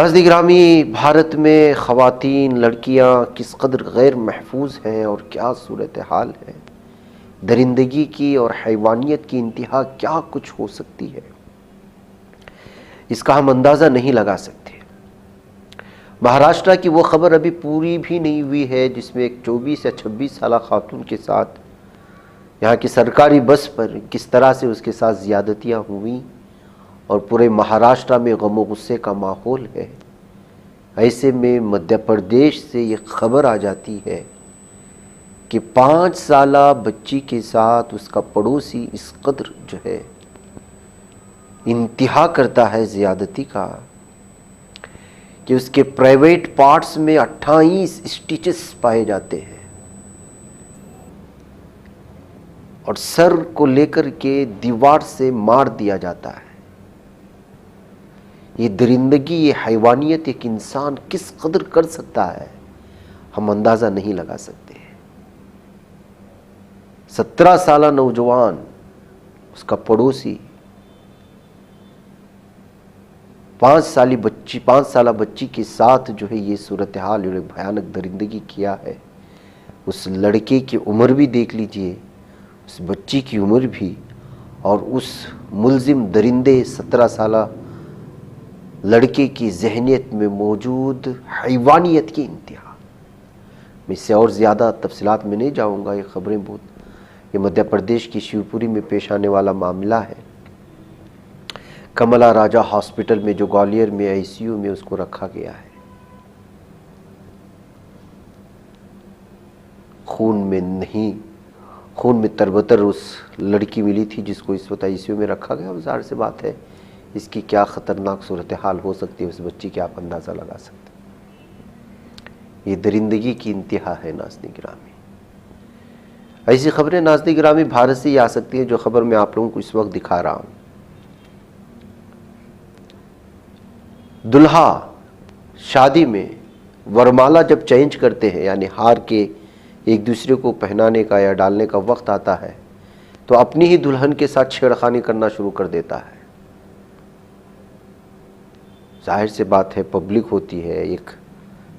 ناظرین گرامی، بھارت میں خواتین، لڑکیاں کس قدر غیر محفوظ ہیں اور کیا صورتحال ہے، درندگی کی اور حیوانیت کی انتہا کیا کچھ ہو سکتی ہے، اس کا ہم اندازہ نہیں لگا سکتے۔ مہاراشٹر کی وہ خبر ابھی پوری بھی نہیں ہوئی ہے جس میں ایک 24 یا 26 سالہ خاتون کے ساتھ یہاں کی سرکاری بس پر کس طرح سے اس کے ساتھ زیادتیاں ہوئیں اور پورے مہاراشٹر میں غم و غصے کا ماحول ہے۔ ایسے میں مدھیہ پردیش سے یہ خبر آ جاتی ہے کہ 5 سالہ بچی کے ساتھ اس کا پڑوسی اس قدر جو ہے انتہا کرتا ہے زیادتی کا کہ اس کے پرائیویٹ پارٹس میں 28 اسٹیچز پائے جاتے ہیں اور سر کو لے کر کے دیوار سے مار دیا جاتا ہے۔ یہ درندگی، یہ حیوانیت ایک انسان کس قدر کر سکتا ہے، ہم اندازہ نہیں لگا سکتے۔ 17 سالہ نوجوان، اس کا پڑوسی 5 سالہ بچی کے ساتھ جو ہے یہ صورتحال، یہ بھیانک درندگی کیا ہے۔ اس لڑکے کی عمر بھی دیکھ لیجئے، اس بچی کی عمر بھی، اور اس ملزم درندے 17 سالہ لڑکے کی ذہنیت میں موجود حیوانیت کی انتہا۔ میں اس سے اور زیادہ تفصیلات میں نہیں جاؤں گا، یہ خبریں یہ مدھیہ پردیش کی شیوپوری میں پیش آنے والا معاملہ ہے۔ کملا راجہ ہاسپٹل میں جو گوالیر میں ICU میں اس کو رکھا گیا ہے، خون میں تربتر اس لڑکی ملی تھی جس کو اس وقت ICU میں رکھا گیا۔ ظاہر سی بات ہے اس کی کیا خطرناک صورتحال ہو سکتی ہے، اس بچی کی آپ اندازہ لگا سکتے ہیں۔ یہ درندگی کی انتہا ہے ناظرین گرامی۔ ایسی خبریں ناظرین گرامی بھارت سے ہی آ سکتی ہیں جو خبر میں آپ لوگوں کو اس وقت دکھا رہا ہوں۔ دلہا شادی میں ورمالا جب چینج کرتے ہیں، یعنی ہار کے ایک دوسرے کو پہنانے کا یا ڈالنے کا وقت آتا ہے تو اپنی ہی دلہن کے ساتھ چھیڑخانی کرنا شروع کر دیتا ہے۔ ظاہر سے بات ہے، پبلک ہوتی ہے، ایک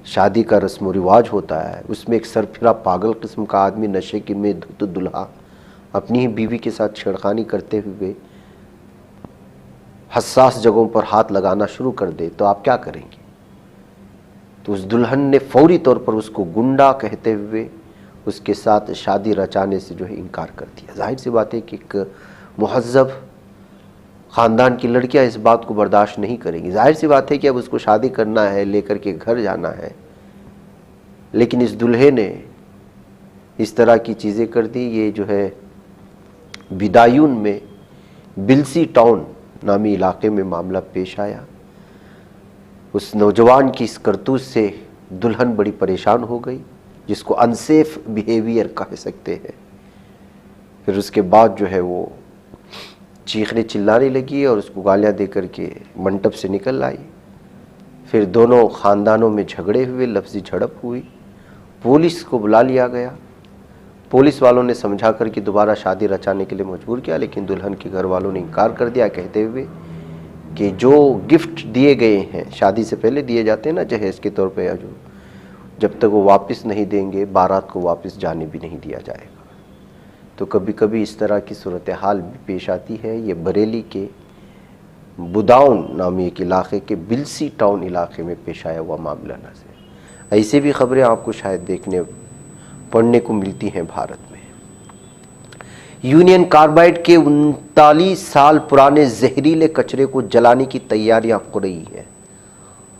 شادی کا رسم و رواج ہوتا ہے، اس میں ایک سرپھرا پاگل قسم کا آدمی نشے کی میں دھت دلہا اپنی ہی بیوی کے ساتھ چھیڑخانی کرتے ہوئے حساس جگہوں پر ہاتھ لگانا شروع کر دے تو آپ کیا کریں گے؟ تو اس دلہن نے فوری طور پر اس کو گنڈا کہتے ہوئے اس کے ساتھ شادی رچانے سے جو ہے انکار کر دیا۔ ظاہر سی بات ہے کہ ایک مہذب خاندان کی لڑکیاں اس بات کو برداشت نہیں کریں گی۔ ظاہر سی بات ہے کہ اب اس کو شادی کرنا ہے، لے کر کے گھر جانا ہے، لیکن اس دلہے نے اس طرح کی چیزیں کر دی۔ یہ جو ہے بدایون میں بلسی ٹاؤن نامی علاقے میں معاملہ پیش آیا۔ اس نوجوان کی اس کرتوت سے دلہن بڑی پریشان ہو گئی، جس کو انسیف بیہیویئر کہہ سکتے ہیں۔ پھر اس کے بعد جو ہے وہ چیخنے چلانے لگی اور اس کو گالیاں دے کر کے منٹپ سے نکل آئی۔ پھر دونوں خاندانوں میں جھگڑے ہوئے، لفظی جھڑپ ہوئی، پولیس کو بلا لیا گیا۔ پولیس والوں نے سمجھا کر کے دوبارہ شادی رچانے کے لیے مجبور کیا، لیکن دلہن کے گھر والوں نے انکار کر دیا، کہتے ہوئے کہ جو گفٹ دیے گئے ہیں، شادی سے پہلے دیے جاتے ہیں نا جہیز کے طور پہ، جب تک وہ واپس نہیں دیں گے بارات کو واپس جانے بھی نہیں دیا جائے گا۔ تو کبھی کبھی اس طرح کی صورتحال بھی پیش آتی ہے۔ یہ بریلی کے بداؤن نامی ایک علاقے کے بلسی ٹاؤن علاقے میں پیش آیا ہوا معاملہ نظر۔ ایسے بھی خبریں آپ کو شاید پڑھنے کو ملتی ہیں بھارت میں۔ یونین کاربائڈ کے 39 سال پرانے زہریلے کچرے کو جلانے کی تیاریاں ہو رہی ہیں،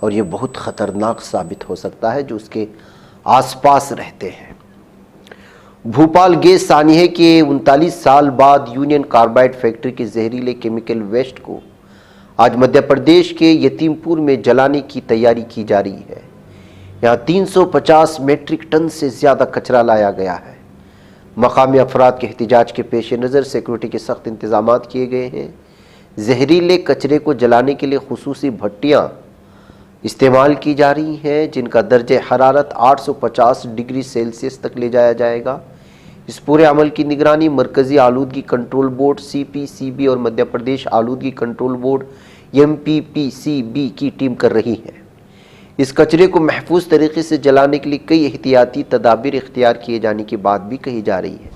اور یہ بہت خطرناک ثابت ہو سکتا ہے جو اس کے آس پاس رہتے ہیں۔ بھوپال گیس سانحے کے 39 سال بعد یونین کاربائڈ فیکٹری کے زہریلے کیمیکل ویسٹ کو آج مدھیہ پردیش کے یتیم پور میں جلانے کی تیاری کی جا رہی ہے۔ یہاں 350 میٹرک ٹن سے زیادہ کچرا لایا گیا ہے۔ مقامی افراد کے احتجاج کے پیش نظر سیکورٹی کے سخت انتظامات کیے گئے ہیں۔ زہریلے کچرے کو جلانے کے لیے خصوصی بھٹیاں استعمال کی جا رہی ہیں، جن کا درجہ حرارت 850 ڈگری سیلسیس تک لے جایا جائے گا۔ اس پورے عمل کی نگرانی مرکزی آلودگی کنٹرول بورڈ CPCB اور مدھیہ پردیش آلودگی کنٹرول بورڈ MPPCB کی ٹیم کر رہی ہے۔ اس کچرے کو محفوظ طریقے سے جلانے کے لیے کئی احتیاطی تدابیر اختیار کیے جانے کی بات بھی کہی جا رہی ہے۔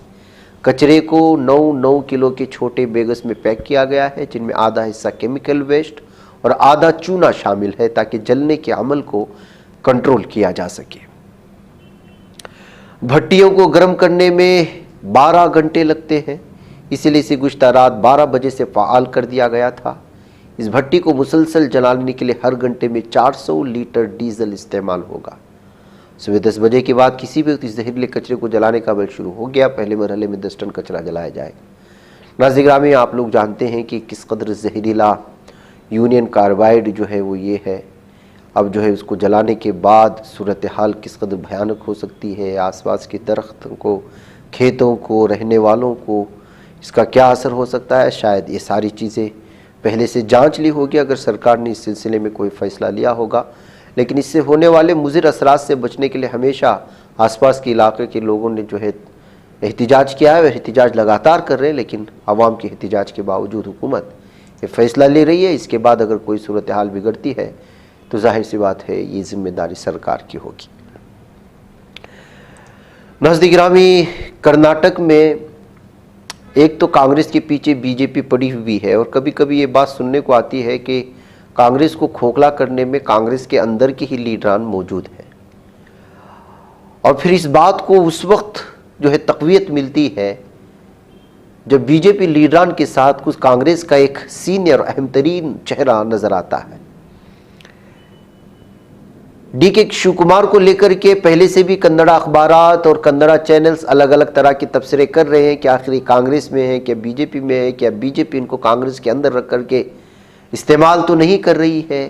کچرے کو 9 کلو کے چھوٹے بیگز میں پیک کیا گیا ہے، جن میں آدھا حصہ کیمیکل ویسٹ اور آدھا چونا شامل ہے تاکہ جلنے کے عمل کو کنٹرول کیا جا سکے۔ بھٹیوں کو گرم کرنے میں 12 گھنٹے لگتے ہیں، اسی لیے اسے گزشتہ رات 12 بجے سے فعال کر دیا گیا تھا۔ اس بھٹی کو مسلسل جلانے کے لیے ہر گھنٹے میں 400 لیٹر ڈیزل استعمال ہوگا۔ صبح 10 بجے کے بعد کسی بھی وقت اس زہریلے کچرے کو جلانے کا عمل شروع ہو گیا۔ پہلے مرحلے میں 10 ٹن کچرا جلایا جائے گا۔ ناظرین گرامی، آپ لوگ جانتے ہیں کہ کس قدر زہریلا یونین کاربائڈ جو ہے وہ یہ ہے۔ اب جو ہے اس کو جلانے کے بعد صورتحال کس قدر بھیانک ہو سکتی ہے، آس پاس کے درختوں کو، کھیتوں کو، رہنے والوں کو اس کا کیا اثر ہو سکتا ہے۔ شاید یہ ساری چیزیں پہلے سے جانچ لی ہوگی اگر سرکار نے اس سلسلے میں کوئی فیصلہ لیا ہوگا، لیکن اس سے ہونے والے مضر اثرات سے بچنے کے لیے ہمیشہ آس پاس کے علاقے کے لوگوں نے جو ہے احتجاج کیا ہے، وہ احتجاج لگاتار کر رہے ہیں، لیکن عوام کے احتجاج کے باوجود حکومت یہ فیصلہ لے رہی ہے۔ اس کے بعد اگر کوئی صورتحال بگڑتی ہے تو ظاہر سی بات ہے یہ ذمہ داری سرکار کی ہوگی۔ ناظرین گرامی، کرناٹک میں ایک تو کانگریس کے پیچھے بی جے پی پڑی ہوئی ہے، اور کبھی کبھی یہ بات سننے کو آتی ہے کہ کانگریس کو کھوکھلا کرنے میں کانگریس کے اندر کے ہی لیڈران موجود ہیں، اور پھر اس بات کو اس وقت جو ہے تقویت ملتی ہے جب بی جے پی لیڈران کے ساتھ کچھ کانگریس کا ایک سینئر اہم ترین چہرہ نظر آتا ہے۔ ڈی کے شیو کمار کو لے کر کے پہلے سے بھی کنڑا اخبارات اور کنڑا چینلز الگ الگ طرح کے تبصرے کر رہے ہیں کہ آخر یہ کانگریس میں ہے، کیا بی جے پی میں ہے، کیا بی جے پی ان کو کانگریس کے اندر رکھ کر کے استعمال تو نہیں کر رہی ہے۔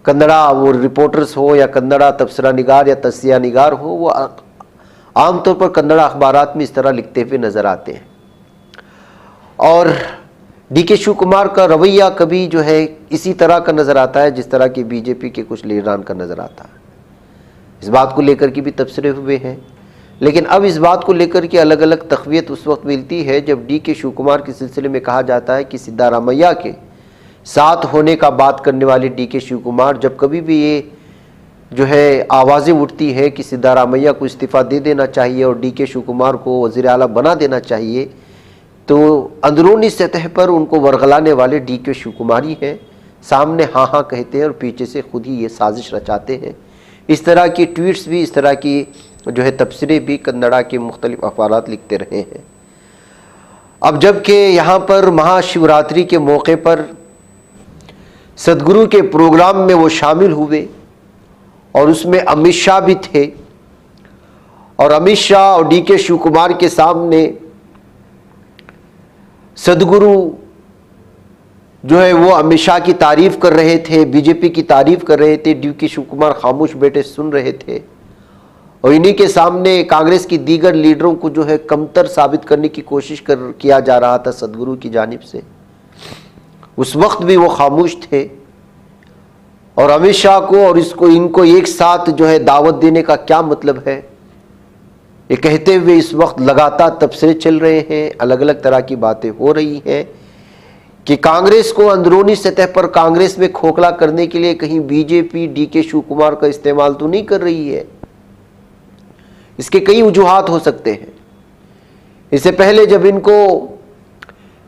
کنڑا وہ رپورٹرز ہو یا کنڑا تبصرہ نگار یا تجزیہ نگار ہو، وہ عام طور پر کنڑا اخبارات میں اس طرح لکھتے ہوئے نظر آتے ہیں، اور ڈی کے شیو کمار کا رویہ کبھی جو ہے اسی طرح کا نظر آتا ہے جس طرح کی بی جے پی کے کچھ لیڈران کا نظر آتا ہے۔ اس بات کو لے کر کے بھی تبصرے ہوئے ہیں، لیکن اب اس بات کو لے کر کے الگ الگ تقویت اس وقت ملتی ہے جب ڈی کے شیو کمار کے سلسلے میں کہا جاتا ہے کہ سدھارمیہ کے ساتھ ہونے کا بات کرنے والے ڈی کے شیو کمار جب کبھی بھی یہ جو ہے آوازیں اٹھتی ہے کہ سدھارمیہ کو استعفیٰ دے دینا چاہیے اور ڈی کے شیو کمار کو وزیر اعلیٰ بنا دینا چاہیے، تو اندرونی سطح پر ان کو ورغلانے والے ڈی کے شیو کمار ہی ہیں، سامنے ہاں ہاں کہتے ہیں اور پیچھے سے خود ہی یہ سازش رچاتے ہیں۔ اس طرح کی ٹویٹس بھی، اس طرح کی جو ہے تبصرے بھی کنڑا کے مختلف اخبارات لکھتے رہے ہیں۔ اب جب کہ یہاں پر مہا شیوراتری کے موقع پر سدگرو کے پروگرام میں وہ شامل ہوئے اور اس میں امت شاہ بھی تھے، اور امت شاہ اور ڈی کے شیو کمار کے سامنے سدگرو جو ہے وہ امت شاہ کی تعریف کر رہے تھے، بی جے پی کی تعریف کر رہے تھے، ڈی کے شیو کمار خاموش بیٹھے سن رہے تھے، اور انہی کے سامنے کانگریس کی دیگر لیڈروں کو جو ہے کمتر ثابت کرنے کی کوشش کیا جا رہا تھا سدگرو کی جانب سے۔ اس وقت بھی وہ خاموش تھے، اور امت شاہ کو اور ان کو ایک ساتھ جو ہے دعوت دینے کا کیا مطلب ہے، یہ کہتے ہوئے اس وقت لگاتار تبصرے چل رہے ہیں، الگ الگ طرح کی باتیں ہو رہی ہیں کہ کانگریس کو اندرونی سطح پر کانگریس میں کھوکھلا کرنے کے لیے کہیں بی جے پی ڈی کے شیو کمار کا استعمال تو نہیں کر رہی ہے۔ اس کے کئی وجوہات ہو سکتے ہیں۔ اس سے پہلے جب ان کو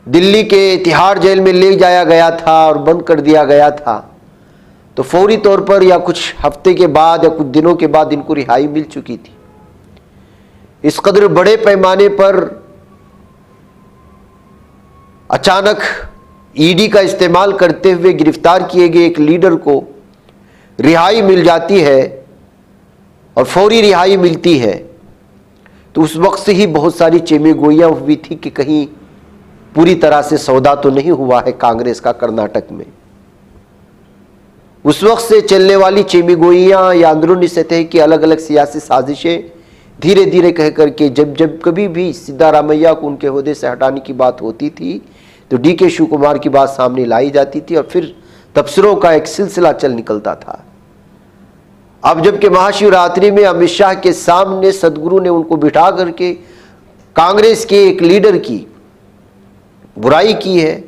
دلی کے تہاڑ جیل میں لے جایا گیا تھا اور بند کر دیا گیا تھا، تو فوری طور پر یا کچھ ہفتے کے بعد یا کچھ دنوں کے بعد ان کو رہائی مل چکی تھی۔ اس قدر بڑے پیمانے پر اچانک ای ڈی کا استعمال کرتے ہوئے گرفتار کیے گئے ایک لیڈر کو رہائی مل جاتی ہے اور فوری رہائی ملتی ہے، تو اس وقت سے ہی بہت ساری چیمے گوئیاں ہوئی تھی کہ کہیں پوری طرح سے سودا تو نہیں ہوا ہے کانگریس کا کرناٹک میں۔ اس وقت سے چلنے والی چیمے گوئیاں یا اندرونی سطح کی الگ الگ سیاسی سازشیں دھیرے دھیرے کہہ کر کے جب کبھی بھی سدھارمیہ کو ان کے عہدے سے ہٹانے کی بات ہوتی تھی تو ڈی کے شیو کمار کی بات سامنے لائی جاتی تھی اور پھر تبصروں کا ایک سلسلہ چل نکلتا تھا۔ اب جب کہ مہا شیوراتری میں امت شاہ کے سامنے سدگرو نے ان کو بٹھا کر کے کانگریس کے ایک لیڈر کی برائی کی ہے،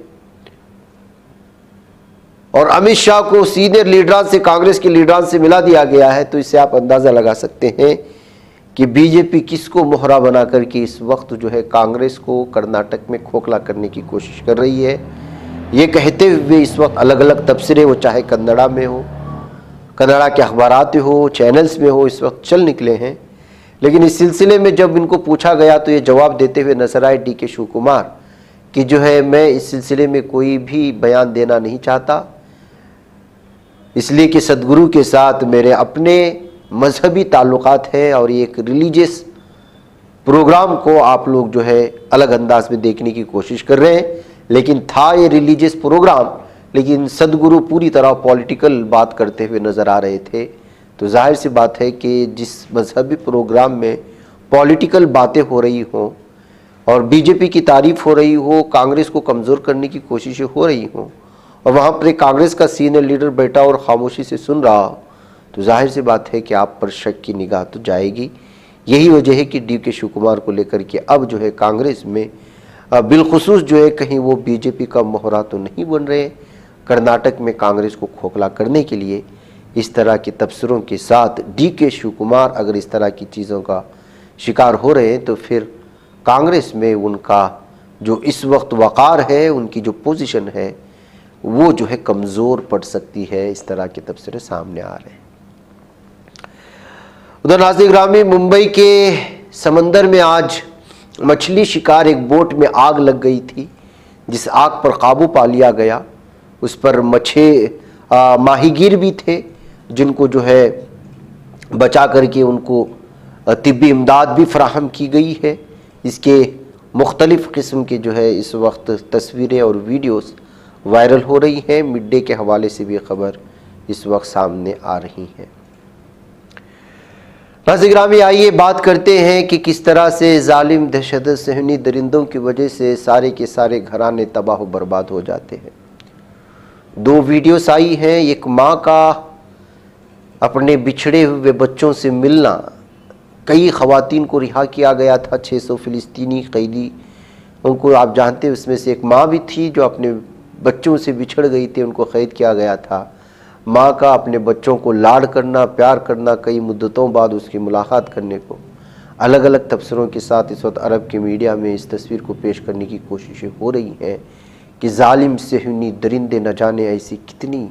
اور امت شاہ کو سینئر لیڈران سے، کانگریس کے لیڈران سے ملا دیا گیا ہے، تو اس سے آپ اندازہ لگا سکتے ہیں کہ بی جے پی کس کو مہرا بنا کر کے اس وقت جو ہے کانگریس کو کرناٹک میں کھوکھلا کرنے کی کوشش کر رہی ہے۔ یہ کہتے ہوئے اس وقت الگ الگ تبصرے، وہ چاہے کنڑا میں ہو، کنڑا کے اخبارات ہو، چینلز میں ہو، اس وقت چل نکلے ہیں۔ لیکن اس سلسلے میں جب ان کو پوچھا گیا تو یہ جواب دیتے ہوئے نظر آئے ڈی کے شیو کمار کہ جو ہے میں اس سلسلے میں کوئی بھی بیان دینا نہیں چاہتا، اس لیے کہ سدگرو کے ساتھ میرے اپنے مذہبی تعلقات ہیں اور یہ ایک ریلیجیس پروگرام کو آپ لوگ جو ہے الگ انداز میں دیکھنے کی کوشش کر رہے ہیں، لیکن تھا یہ ریلیجیس پروگرام، لیکن سدگرو پوری طرح پولیٹیکل بات کرتے ہوئے نظر آ رہے تھے۔ تو ظاہر سی بات ہے کہ جس مذہبی پروگرام میں پولیٹیکل باتیں ہو رہی ہوں اور بی جے پی کی تعریف ہو رہی ہو، کانگریس کو کمزور کرنے کی کوششیں ہو رہی ہوں، اور وہاں پر ایک کانگریس کا سینئر لیڈر بیٹھا اور خاموشی سے سن رہا ہو، تو ظاہر سی بات ہے کہ آپ پر شک کی نگاہ تو جائے گی۔ یہی وجہ ہے کہ ڈی کے شیو کمار کو لے کر کے اب جو ہے کانگریس میں بالخصوص جو ہے کہیں وہ بی جے پی کا مہرا تو نہیں بن رہے، کرناٹک میں کانگریس کو کھوکھلا کرنے کے لیے اس طرح کے تبصروں کے ساتھ ڈی کے شیو کمار اگر اس طرح کی چیزوں کا شکار ہو رہے ہیں تو پھر کانگریس میں ان کا جو اس وقت وقار ہے، ان کی جو پوزیشن ہے، وہ جو ہے کمزور پڑ سکتی ہے۔ اس طرح کے تبصرے سامنے آ رہے ہیں۔ ادھر ناظرین گرامی، ممبئی کے سمندر میں آج مچھلی شکار ایک بوٹ میں آگ لگ گئی تھی، جس آگ پر قابو پا لیا گیا۔ اس پر ماہی گیر بھی تھے جن کو جو ہے بچا کر کے ان کو طبی امداد بھی فراہم کی گئی ہے۔ اس کے مختلف قسم کے جو ہے اس وقت تصویریں اور ویڈیوز وائرل ہو رہی ہیں۔ مڈ ڈے کے حوالے سے بھی خبر اس وقت سامنے آ رہی ہے۔ ناظرین گرامی، آئیے بات کرتے ہیں کہ کس طرح سے ظالم دہشت صہیونی درندوں کی وجہ سے سارے کے سارے گھرانے تباہ و برباد ہو جاتے ہیں۔ دو ویڈیوز آئی ہیں، ایک ماں کا اپنے بچھڑے ہوئے بچوں سے ملنا، کئی خواتین کو رہا کیا گیا تھا، 600 فلسطینی قیدی، ان کو آپ جانتے ہیں، اس میں سے ایک ماں بھی تھی جو اپنے بچوں سے بچھڑ گئی تھی، ان کو قید کیا گیا تھا۔ ماں کا اپنے بچوں کو لاڈ کرنا، پیار کرنا، کئی مدتوں بعد اس کی ملاقات کرنے کو، الگ الگ تبصروں کے ساتھ اس وقت عرب کے میڈیا میں اس تصویر کو پیش کرنے کی کوششیں ہو رہی ہیں کہ ظالم صہیونی درندے نہ جانے ایسی کتنی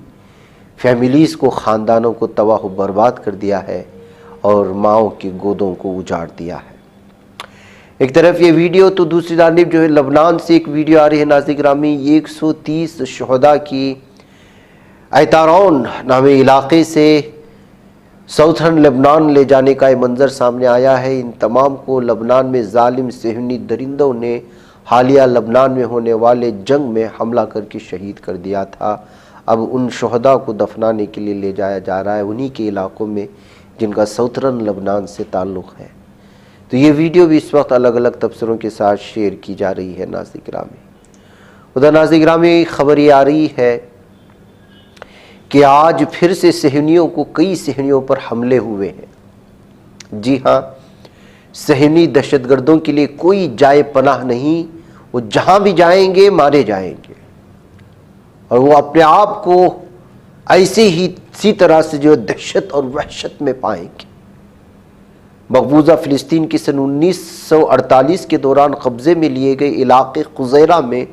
فیملیز کو، خاندانوں کو تباہ و برباد کر دیا ہے اور ماؤں کی گودوں کو اجاڑ دیا ہے۔ ایک طرف یہ ویڈیو تو دوسری جانب جو ہے لبنان سے ایک ویڈیو آ رہی ہے ناظرین گرامی، 130 شہداء کی ایتارون نامی علاقے سے ساؤتھرن لبنان لے جانے کا یہ منظر سامنے آیا ہے۔ ان تمام کو لبنان میں ظالم صہیونی درندوں نے حالیہ لبنان میں ہونے والے جنگ میں حملہ کر کے شہید کر دیا تھا۔ اب ان شہداء کو دفنانے کے لیے لے جایا جا رہا ہے انہی کے علاقوں میں جن کا ساؤتھرن لبنان سے تعلق ہے۔ تو یہ ویڈیو بھی اس وقت الگ الگ تبصروں کے ساتھ شیئر کی جا رہی ہے ناظرین گرامی۔ ادھر ناظرین گرامی، خبر یہ آ رہی ہے کہ آج پھر سے صہیونیوں کو کئی صہیونیوں پر حملے ہوئے ہیں۔ جی ہاں، صہیونی دہشت گردوں کے لیے کوئی جائے پناہ نہیں، وہ جہاں بھی جائیں گے مارے جائیں گے، اور وہ اپنے آپ کو ایسے ہی اسی طرح سے جو دہشت اور وحشت میں پائیں گے۔ مقبوضہ فلسطین کے سن 1948 کے دوران قبضے میں لیے گئے علاقے قزیرہ میں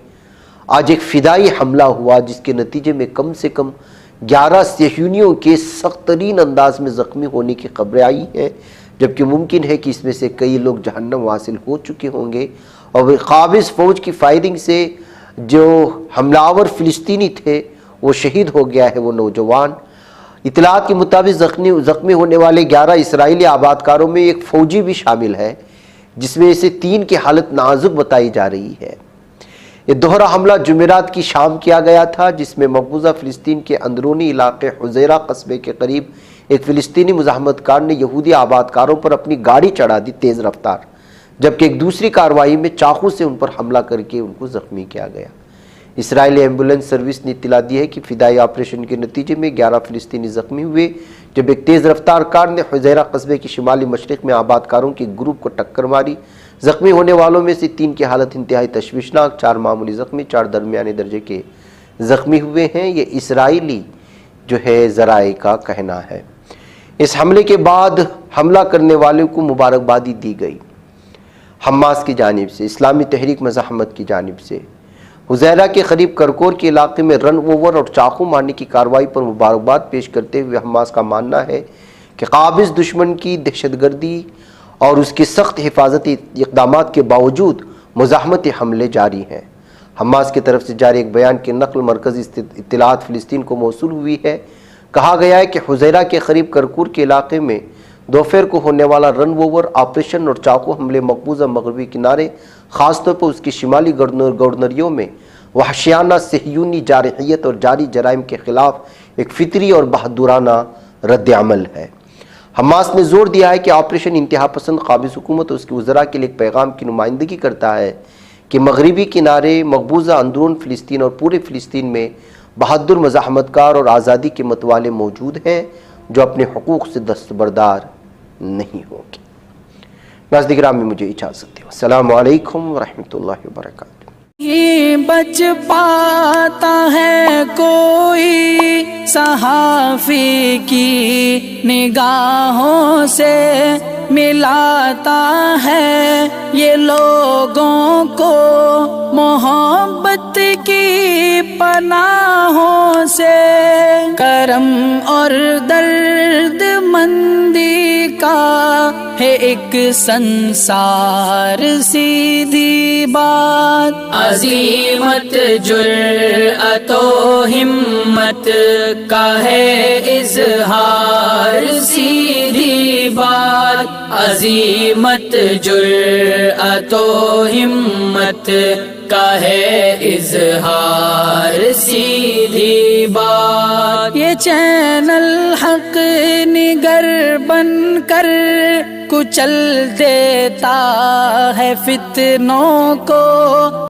آج ایک فدائی حملہ ہوا، جس کے نتیجے میں کم سے کم 11 صہیونیوں کے سخت ترین انداز میں زخمی ہونے کی خبریں آئی ہیں، جبکہ ممکن ہے کہ اس میں سے کئی لوگ جہنم حاصل ہو چکے ہوں گے، اور قابض فوج کی فائرنگ سے جو حملہ آور فلسطینی تھے وہ شہید ہو گیا ہے، وہ نوجوان۔ اطلاعات کے مطابق زخمی ہونے والے 11 اسرائیلی آبادکاروں میں ایک فوجی بھی شامل ہے، جس میں سے 3 کی حالت نازک بتائی جا رہی ہے۔ یہ دوہرا حملہ جمعرات کی شام کیا گیا تھا، جس میں مقبوضہ فلسطین کے اندرونی علاقے حزیرہ قصبے کے قریب ایک فلسطینی مزاحمت کار نے یہودی آبادکاروں پر اپنی گاڑی چڑھا دی تیز رفتار، جبکہ ایک دوسری کارروائی میں چاقو سے ان پر حملہ کر کے ان کو زخمی کیا گیا۔ اسرائیلی ایمبولینس سروس نے اطلاع دی ہے کہ فدائی آپریشن کے نتیجے میں 11 فلسطینی زخمی ہوئے، جب ایک تیز رفتار کار نے حزیرہ قصبے کے شمالی مشرق میں آبادکاروں کے گروپ کو ٹکر ماری۔ زخمی ہونے والوں میں سے 3 کی حالت انتہائی تشویشناک، 4 معمولی زخمی، 4 درمیانے درجے کے زخمی ہوئے ہیں، یہ اسرائیلی جو ہے ذرائع کا کہنا ہے۔ اس حملے کے بعد حملہ کرنے والے کو مبارکبادی دی گئی، حماس کی جانب سے، اسلامی تحریک مزاحمت کی جانب سے۔ حزیرہ کے قریب کرکور کے علاقے میں رن اوور اور چاقو مارنے کی کارروائی پر مبارکباد پیش کرتے ہوئے حماس کا ماننا ہے کہ قابض دشمن کی دہشت گردی اور اس کی سخت حفاظتی اقدامات کے باوجود مزاحمت حملے جاری ہیں۔ حماس کی طرف سے جاری ایک بیان کی نقل مرکزی اطلاعات فلسطین کو موصول ہوئی ہے۔ کہا گیا ہے کہ حزیرہ کے قریب کرکور کے علاقے میں دوپہر کو ہونے والا رن اوور آپریشن اور چاقو حملے مقبوضہ مغربی کنارے، خاص طور پر اس کی شمالی گورنریوں میں وحشیانہ صہیونی جارحیت اور جاری جرائم کے خلاف ایک فطری اور بہادرانہ رد عمل ہے۔ حماس نے زور دیا ہے کہ آپریشن انتہا پسند قابض حکومت اور اس کے وزراء کے لیے ایک پیغام کی نمائندگی کرتا ہے کہ مغربی کنارے، مقبوضہ اندرون فلسطین اور پورے فلسطین میں بہادر مزاحمت کار اور آزادی کے متوالے موجود ہیں جو اپنے حقوق سے دستبردار نہیں ہوں گے۔ ناظرین گرامی، مجھے اجازت دیں۔ السلام علیکم ورحمۃ اللہ وبرکاتہ۔ یہ بچ پاتا ہے کوئی صحافی کی نگاہوں سے، ملاتا ہے یہ لوگوں کو محبت کی پناہوں سے، کرم اور درد مندی کا ہے ایک سنسار سیدھی بات، عزیمت جرأت و ہمت کا ہے اظہار سیدھی بات، عزیمت جرأت و ہمت کا ہے اظہار سیدھی بات۔ یہ چینل حق نگر بن کر کچل دیتا ہے فتنوں کو،